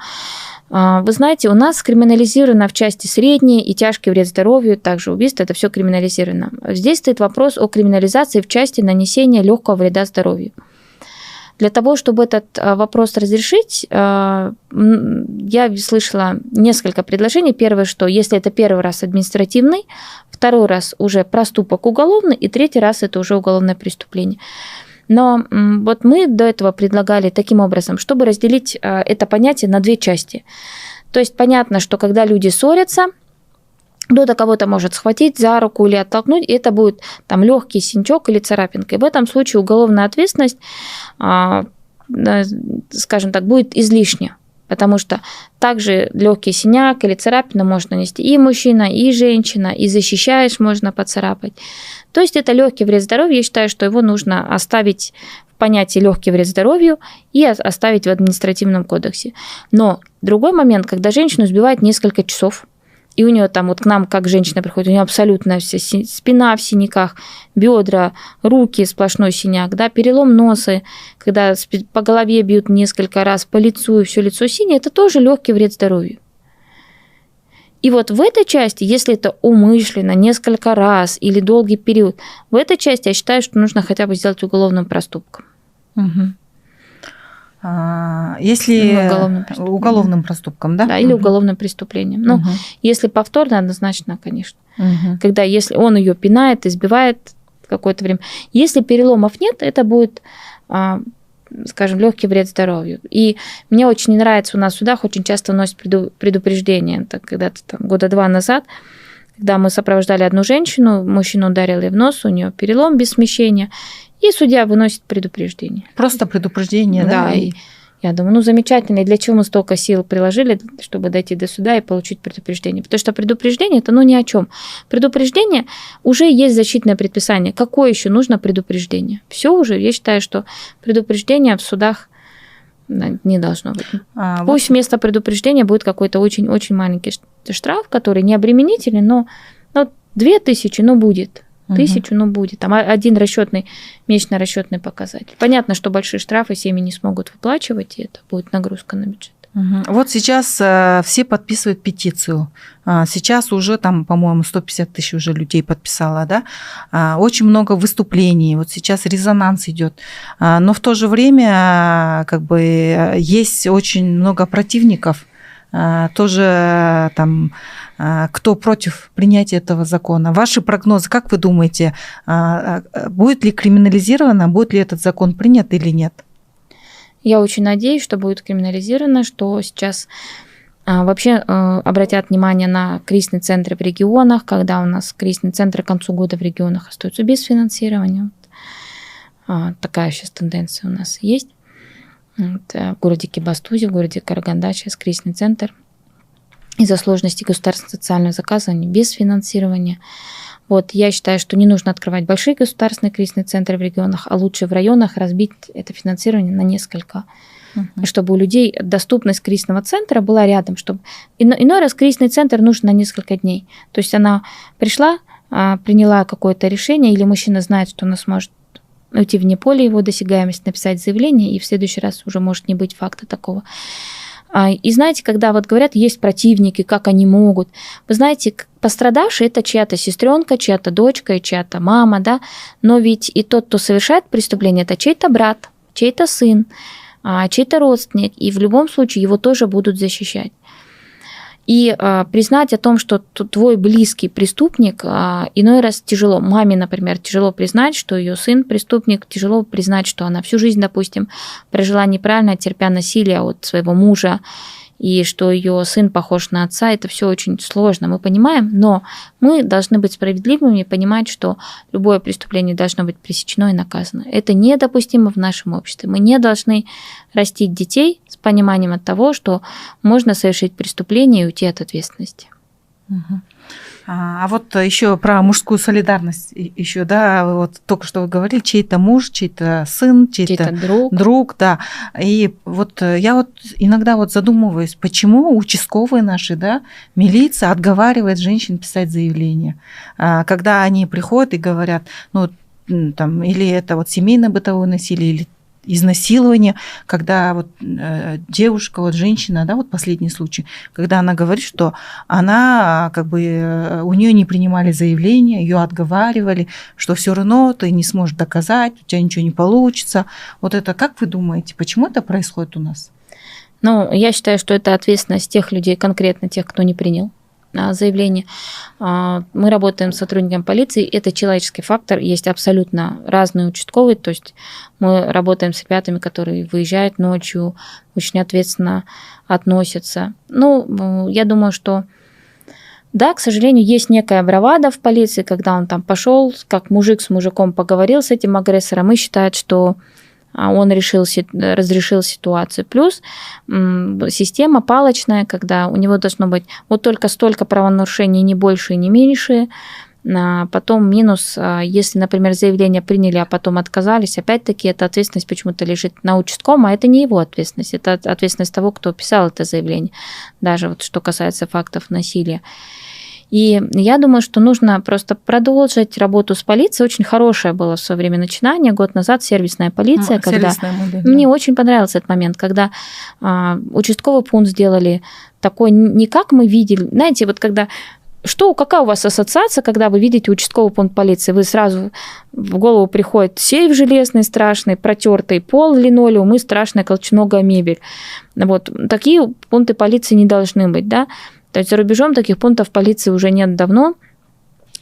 Вы знаете, у нас криминализировано в части средний и тяжкий вред здоровью, также убийство, это все криминализировано. Здесь стоит вопрос о криминализации в части нанесения легкого вреда здоровью. Для того, чтобы этот вопрос разрешить, я слышала несколько предложений. Первое, что если это первый раз административный, второй раз уже проступок уголовный, и третий раз это уже уголовное преступление. Но вот мы до этого предлагали таким образом, чтобы разделить это понятие на две части. То есть понятно, что когда люди ссорятся, кто-то кого-то может схватить за руку или оттолкнуть, и это будет там легкий синячок или царапинка. И в этом случае уголовная ответственность, скажем так, будет излишняя, потому что также легкий синяк или царапину может нанести и мужчина, и женщина, и защищаешь можно поцарапать. То есть это легкий вред здоровью. Я считаю, что его нужно оставить в понятии легкий вред здоровью и оставить в административном кодексе. Но другой момент, когда женщину сбивают несколько часов, и у нее там вот к нам, как женщина приходит, у нее абсолютно вся спина в синяках, бедра, руки, сплошной синяк, да, перелом носа, когда по голове бьют несколько раз, по лицу, и все лицо синее, это тоже легкий вред здоровью. И вот в этой части, если это умышленно, несколько раз или долгий период, в этой части я считаю, что нужно хотя бы сделать уголовным проступком. Угу. Если уголовным проступком, да? Да, или уголовным преступлением. Ну, если повторно, однозначно, конечно. Когда если он ее пинает, избивает какое-то время. Если переломов нет, это будет, скажем, легкий вред здоровью. И мне очень не нравится, у нас в судах очень часто вносят предупреждение. Это когда-то там, года 2 назад, когда мы сопровождали одну женщину, мужчину ударил ей в нос, у нее перелом без смещения, и судья выносит предупреждение. Просто предупреждение, да? Да, и я думаю, ну замечательно, и для чего мы столько сил приложили, чтобы дойти до суда и получить предупреждение? Потому что предупреждение – это ну ни о чем. Предупреждение уже есть защитное предписание. Какое еще нужно предупреждение? Все уже, я считаю, что предупреждение в судах не должно быть. Пусть вместо предупреждения будет какой-то очень-очень маленький штраф, который не обременительный, но 2000, но будет. 1000, ну, будет. Там один месячно расчетный показатель. Понятно, что большие штрафы семьи не смогут выплачивать, и это будет нагрузка на бюджет. Вот сейчас все подписывают петицию. Сейчас уже там, по-моему, 150 тысяч уже людей подписало, да? Очень много выступлений. Вот сейчас резонанс идет. Но в то же время как бы есть очень много противников. Тоже там, кто против принятия этого закона. Ваши прогнозы, как вы думаете, будет ли криминализировано, будет ли этот закон принят или нет? Я очень надеюсь, что будет криминализировано, что сейчас вообще обратят внимание на кризисные центры в регионах, когда у нас кризисные центры к концу года в регионах остаются без финансирования. Такая сейчас тенденция у нас есть. В городе Кибастузе, в городе Караганда сейчас кризисный центр. Из-за сложности государственного социального заказывания без финансирования. Вот, я считаю, что не нужно открывать большие государственные кризисные центры в регионах, а лучше в районах разбить это финансирование на несколько, чтобы у людей доступность кризисного центра была рядом. Чтобы иной раз кризисный центр нужен на несколько дней. То есть она пришла, приняла какое-то решение, или мужчина знает, что она сможет уйти вне поля его досягаемости, написать заявление, и в следующий раз уже может не быть факта такого. И знаете, когда вот говорят, есть противники, как они могут, вы знаете, пострадавший – это чья-то сестренка, чья-то дочка, чья-то мама, да, но ведь и тот, кто совершает преступление, это чей-то брат, чей-то сын, чей-то родственник, и в любом случае его тоже будут защищать. И признать о том, что твой близкий преступник, иной раз тяжело. Маме, например, тяжело признать, что ее сын преступник, тяжело признать, что она всю жизнь, допустим, прожила неправильно, терпя насилие от своего мужа, и что ее сын похож на отца. Это все очень сложно, мы понимаем, но мы должны быть справедливыми и понимать, что любое преступление должно быть пресечено и наказано. Это недопустимо в нашем обществе. Мы не должны растить детей с пониманием от того, что можно совершить преступление и уйти от ответственности. А вот еще про мужскую солидарность еще, да, вот только что вы говорили, чей-то муж, чей-то сын, чей-то друг, да. И вот я вот иногда вот задумываюсь, почему участковые наши, да, милиция отговаривает женщин писать заявления, когда они приходят и говорят, ну, там, или это вот семейное бытовое насилие, или изнасилования, когда вот девушка, вот женщина, да, вот последний случай, когда она говорит, что она как бы у нее не принимали заявление, ее отговаривали, что все равно ты не сможешь доказать, у тебя ничего не получится. Вот это как вы думаете, почему это происходит у нас? Ну, я считаю, что это ответственность тех людей, конкретно тех, кто не принял заявление. Мы работаем с сотрудниками полиции, это человеческий фактор, есть абсолютно разные участковые, то есть мы работаем с ребятами, которые выезжают ночью, очень ответственно относятся. Ну, я думаю, что да, к сожалению, есть некая бравада в полиции, когда он там пошел, как мужик с мужиком поговорил с этим агрессором и считает, что он разрешил ситуацию. Плюс система палочная, когда у него должно быть вот только столько правонарушений, не больше и не меньше. Потом минус, если, например, заявление приняли, а потом отказались, опять-таки эта ответственность почему-то лежит на участковом, а это не его ответственность, это ответственность того, кто писал это заявление, даже вот что касается фактов насилия. И я думаю, что нужно просто продолжить работу с полицией. Очень хорошее было в свое время начинание, год назад, сервисная полиция. Сервисная модель, мне очень понравился этот момент, когда участковый пункт сделали такой, не как мы видели, знаете, вот когда... Какая у вас ассоциация, когда вы видите участковый пункт полиции? Вы сразу в голову приходит сейф железный страшный, протертый пол, линолеум и страшная колченогая мебель. Вот такие пункты полиции не должны быть, да? То есть за рубежом таких пунктов полиции уже нет давно.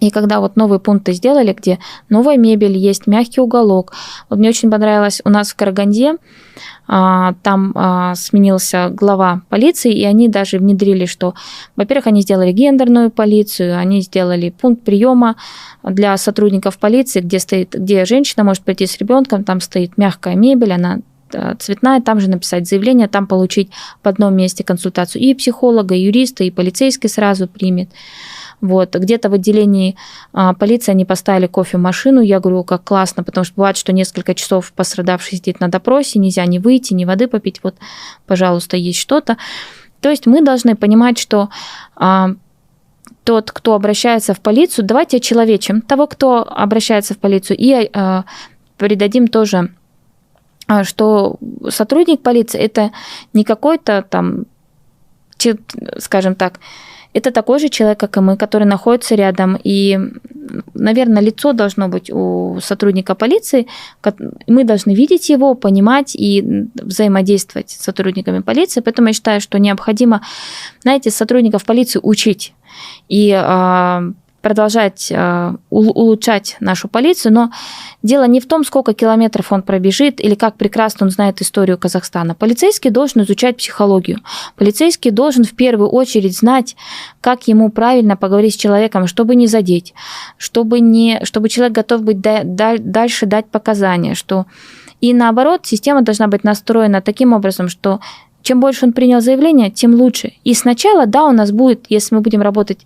И когда вот новые пункты сделали, где новая мебель, есть мягкий уголок. Вот мне очень понравилось у нас в Караганде, там сменился глава полиции, и они даже внедрили, что, во-первых, они сделали гендерную полицию, они сделали пункт приема для сотрудников полиции, где женщина может прийти с ребенком, там стоит мягкая мебель, она цветная, там же написать заявление, там получить в одном месте консультацию и психолога, и юриста, и полицейский сразу примет. Вот. Где-то в отделении полиции они поставили кофемашину, я говорю, как классно, потому что бывает, что несколько часов пострадавший сидит на допросе, нельзя ни выйти, ни воды попить, вот, пожалуйста, есть что-то. То есть мы должны понимать, что тот, кто обращается в полицию, давайте очеловечим того, кто обращается в полицию, и придадим тоже, что сотрудник полиции – это не какой-то там, скажем так, это такой же человек, как и мы, который находится рядом. И, наверное, лицо должно быть у сотрудника полиции. Мы должны видеть его, понимать и взаимодействовать с сотрудниками полиции. Поэтому я считаю, что необходимо, знаете, сотрудников полиции учить и продолжать улучшать нашу полицию, но дело не в том, сколько километров он пробежит или как прекрасно он знает историю Казахстана. Полицейский должен изучать психологию. Полицейский должен в первую очередь знать, как ему правильно поговорить с человеком, чтобы не задеть, чтобы человек готов быть дальше дать показания. И наоборот, система должна быть настроена таким образом, что чем больше он принял заявление, тем лучше. И сначала, да, у нас будет, если мы будем работать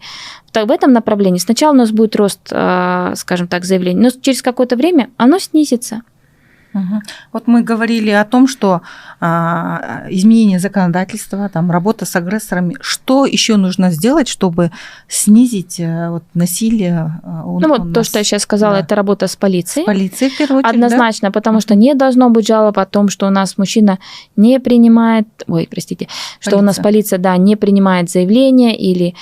в этом направлении, сначала у нас будет рост, скажем так, заявлений, но через какое-то время оно снизится. Угу. Вот мы говорили о том, что изменение законодательства, там, работа с агрессорами. Что еще нужно сделать, чтобы снизить насилие у нас? То, что я сейчас сказала, да. Это работа с полицией. С полицией, в первую очередь, однозначно, да? Потому что не должно быть жалоб о том, что у нас мужчина не принимает... что у нас полиция, да, не принимает заявление или...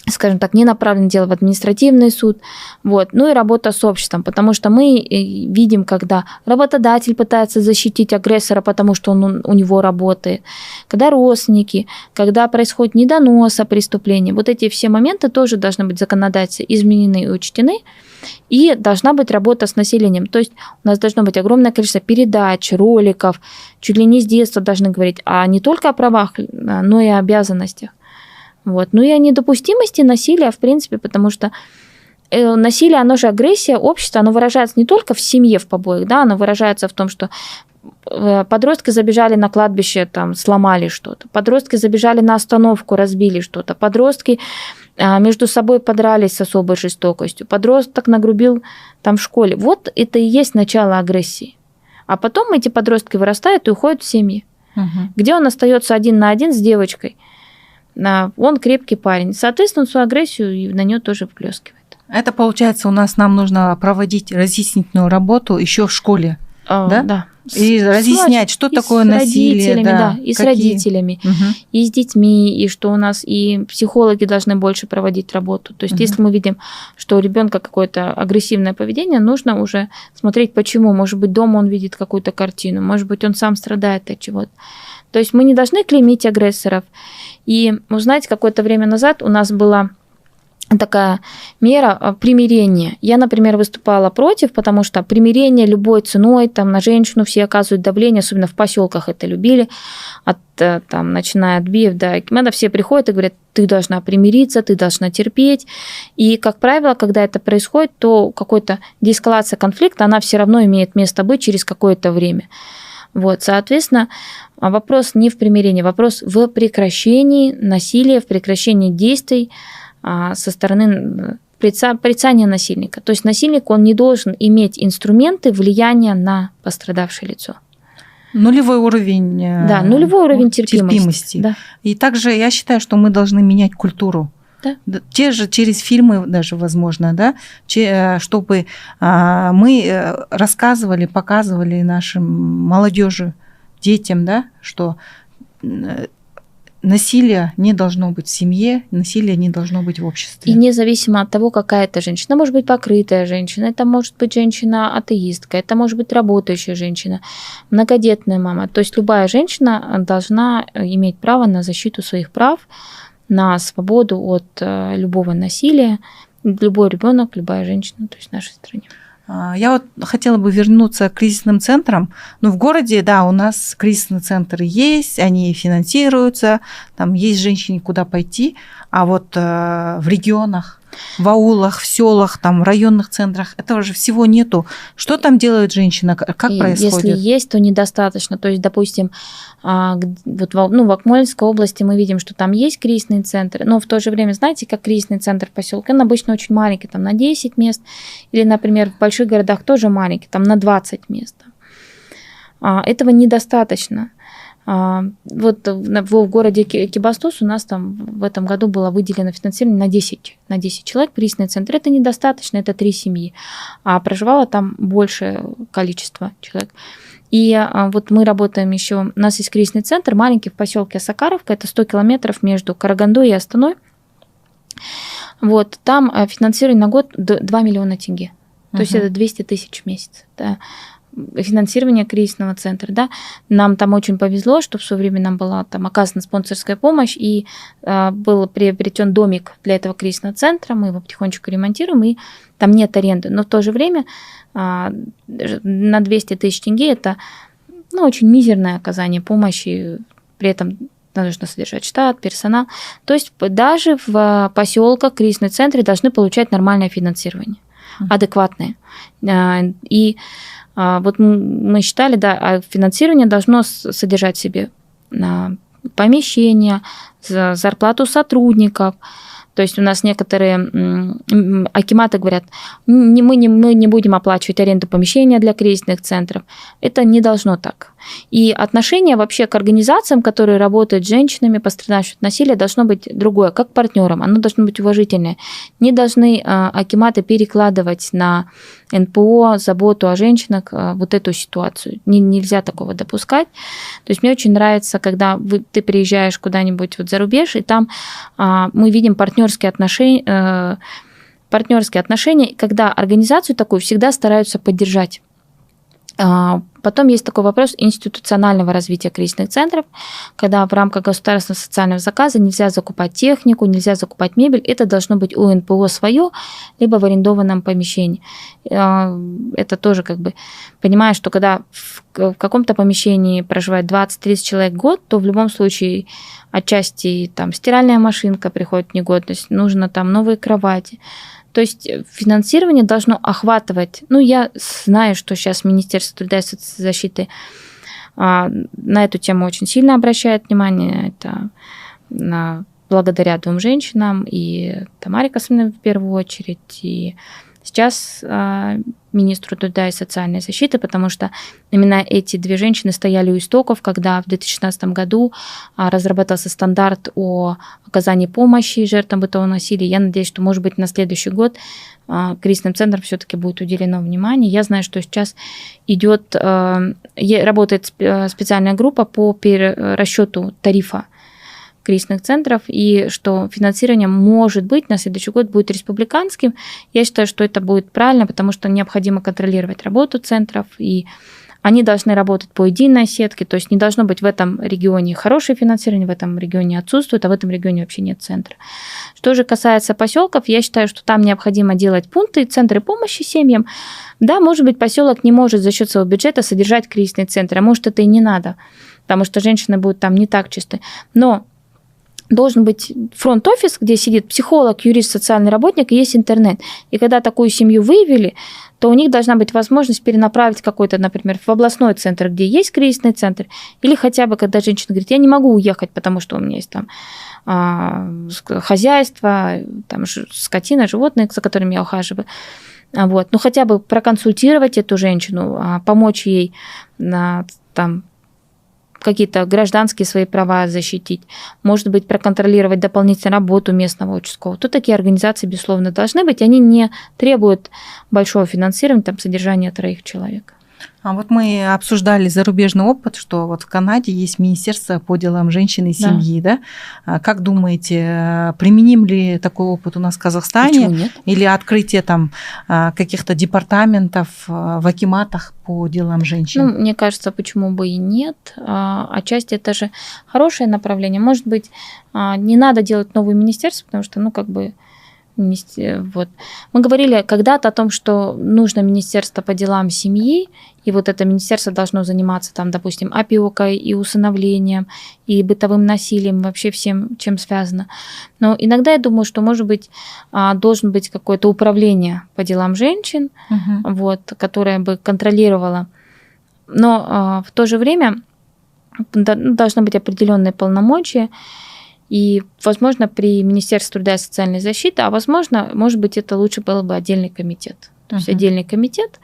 скажем так, не направлено дело в административный суд. Вот. Ну и работа с обществом, потому что мы видим, когда работодатель пытается защитить агрессора, потому что он у него работает, когда родственники, когда происходит недонос о преступлении. Вот эти все моменты тоже должны быть законодательно изменены и учтены, и должна быть работа с населением. То есть у нас должно быть огромное количество передач, роликов, чуть ли не с детства должны говорить, не только о правах, но и о обязанностях. Вот. Ну и о недопустимости насилия, в принципе, потому что насилие, оно же агрессия, общество, оно выражается не только в семье, в побоях, да, оно выражается в том, что подростки забежали на кладбище, там, сломали что-то, подростки забежали на остановку, разбили что-то, подростки между собой подрались с особой жестокостью, подросток нагрубил там в школе. Вот это и есть начало агрессии. А потом эти подростки вырастают и уходят в семьи, где он остается один на один с девочкой. Он крепкий парень. Соответственно, он свою агрессию на нее тоже вплескивает. Это получается, нам нужно проводить разъяснительную работу еще в школе, да? Да. И разъяснять, что такое насилие. Да, и с родителями, и с детьми, и что у нас и психологи должны больше проводить работу. То есть, если мы видим, что у ребенка какое-то агрессивное поведение, нужно уже смотреть, почему. Может быть, дома он видит какую-то картину, может быть, он сам страдает от чего-то. То есть мы не должны клеймить агрессоров. И, знаете, какое-то время назад у нас была такая мера примирения. Я, например, выступала против, потому что примирение любой ценой, там на женщину все оказывают давление, особенно в поселках это любили, начиная от Биев до Акимата, все приходят и говорят, ты должна примириться, ты должна терпеть. И, как правило, когда это происходит, то какая-то деэскалация конфликта, она все равно имеет место быть через какое-то время. Вот, соответственно, вопрос не в примирении, вопрос в прекращении насилия, в прекращении действий со стороны порицания насильника. То есть насильник, он не должен иметь инструменты влияния на пострадавшее лицо. Нулевой уровень, нулевой уровень терпимости. Да. И также я считаю, что мы должны менять культуру. Да. Те же через фильмы даже, возможно, да, чтобы мы рассказывали, показывали нашим молодежи, детям, да, что насилие не должно быть в семье, насилие не должно быть в обществе. И независимо от того, какая это женщина, может быть покрытая женщина, это может быть женщина-атеистка, это может быть работающая женщина, многодетная мама. То есть любая женщина должна иметь право на защиту своих прав, на свободу от любого насилия, любой ребенок, любая женщина, то есть в нашей стране. Я вот хотела бы вернуться к кризисным центрам. В городе, да, у нас кризисные центры есть, они финансируются, там есть женщине куда пойти, а вот в регионах, в аулах, в селах, там, в районных центрах этого же всего нету. Что там делает женщина? Как происходит? Если есть, то недостаточно. То есть, допустим, вот в Акмолинской области мы видим, что там есть кризисные центры, но в то же время, знаете, как кризисный центр в поселке, он обычно очень маленький, там на 10 мест, или, например, в больших городах тоже маленький, там на 20 мест. Этого недостаточно. Вот в городе Экибастуз у нас там в этом году было выделено финансирование на 10 человек, кризисный центр. Это недостаточно, это 3 семьи, а проживало там большее количество человек. И вот мы работаем еще, у нас есть кризисный центр маленький в поселке Сакаровка, это 100 километров между Карагандой и Астаной. Вот, там финансирование на год 2 миллиона тенге, то есть это 200 тысяч в месяц. Да. Финансирование кризисного центра, да, нам там очень повезло, что в свое время нам была там оказана спонсорская помощь, и был приобретен домик для этого кризисного центра, мы его потихонечку ремонтируем, и там нет аренды, но в то же время на 200 тысяч тенге это очень мизерное оказание помощи, при этом нужно содержать штат, персонал, то есть даже в поселках кризисные центры должны получать нормальное финансирование, адекватное, и вот мы считали, да, финансирование должно содержать в себе помещение, зарплату сотрудников. То есть у нас некоторые акиматы говорят, мы не будем оплачивать аренду помещения для кризисных центров. Это не должно так. И отношение вообще к организациям, которые работают с женщинами, пострадавшими от насилия, должно быть другое, как к партнерам. Оно должно быть уважительное. Не должны акиматы перекладывать на НПО заботу о женщинах вот эту ситуацию. Нельзя такого допускать. То есть мне очень нравится, когда ты приезжаешь куда-нибудь вот за рубеж, и там мы видим партнерские отношения, когда организацию такую всегда стараются поддержать. Потом есть такой вопрос институционального развития кризисных центров, когда в рамках государственного социального заказа нельзя закупать технику, нельзя закупать мебель, это должно быть у НПО свое, либо в арендованном помещении. Это тоже понимая, что когда в каком-то помещении проживает 20-30 человек в год, то в любом случае отчасти там стиральная машинка приходит в негодность, нужно там новые кровати. То есть финансирование должно охватывать, я знаю, что сейчас Министерство труда и социальной защиты на эту тему очень сильно обращает внимание, это благодаря 2 женщинам, и Тамаре Касымовне в первую очередь, и сейчас министру труда и социальной защиты, потому что именно эти две женщины стояли у истоков, когда в 2016 году разрабатывался стандарт о оказании помощи жертвам бытового насилия. Я надеюсь, что, может быть, на следующий год кризисным центрам все-таки будет уделено внимание. Я знаю, что сейчас работает специальная группа по расчету тарифа кризисных центров, и что финансирование, может быть, на следующий год будет республиканским. Я считаю, что это будет правильно, потому что необходимо контролировать работу центров, и они должны работать по единой сетке, то есть не должно быть в этом регионе хорошее финансирование, в этом регионе отсутствует, а в этом регионе вообще нет центра. Что же касается поселков, я считаю, что там необходимо делать пункты, центры помощи семьям. Да, может быть, поселок не может за счет своего бюджета содержать кризисный центр, а может, это и не надо, потому что женщины будут там не так чисты. Но должен быть фронт-офис, где сидит психолог, юрист, социальный работник, и есть интернет. И когда такую семью выявили, то у них должна быть возможность перенаправить какой-то, например, в областной центр, где есть кризисный центр, или хотя бы, когда женщина говорит, я не могу уехать, потому что у меня есть там хозяйство, там скотина, животные, за которыми я ухаживаю. Вот. Ну, хотя бы проконсультировать эту женщину, помочь ей там какие-то гражданские свои права защитить, может быть, проконтролировать дополнительную работу местного участкового. То такие организации, безусловно, должны быть. Они не требуют большого финансирования, там, содержания 3 человек. А вот мы обсуждали зарубежный опыт, что вот в Канаде есть Министерство по делам женщин и семьи, да? Как думаете, применим ли такой опыт у нас в Казахстане? Почему нет? Или открытие там каких-то департаментов в акиматах по делам женщин? Ну, мне кажется, почему бы и нет. Отчасти это же хорошее направление. Может быть, не надо делать новое министерство, потому что, вот. Мы говорили когда-то о том, что нужно министерство по делам семьи, и вот это министерство должно заниматься, там, допустим, опекой и усыновлением, и бытовым насилием, вообще всем, чем связано. Но иногда я думаю, что, может быть, должен быть какое-то управление по делам женщин, вот, которое бы контролировало. Но в то же время должны быть определенные полномочия, и, возможно, при Министерстве труда и социальной защиты, а возможно, может быть, это лучше было бы отдельный комитет. То есть отдельный комитет.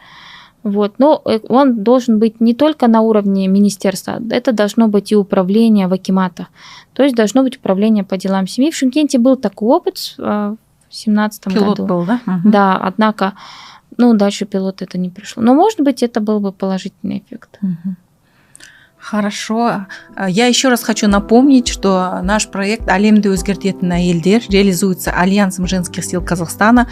Вот. Но он должен быть не только на уровне министерства, это должно быть и управление в акиматах. То есть должно быть управление по делам семьи. В Шымкенте был такой опыт в 2017 году. Пилот был, да? Да, однако, дальше пилот это не пришло. Но, может быть, это был бы положительный эффект. Хорошо. Я еще раз хочу напомнить, что наш проект «Әлемді өзгертетін әйелдер» реализуется Альянсом женских сил Казахстана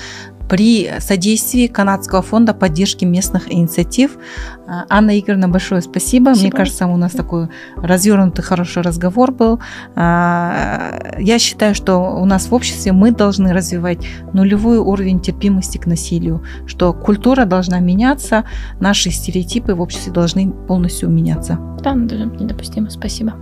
при содействии Канадского фонда поддержки местных инициатив. Анна Игоревна, большое спасибо. Мне кажется, у нас такой развернутый, хороший разговор был. Я считаю, что у нас в обществе мы должны развивать нулевой уровень терпимости к насилию, что культура должна меняться, наши стереотипы в обществе должны полностью меняться. Да, недопустимо. Спасибо.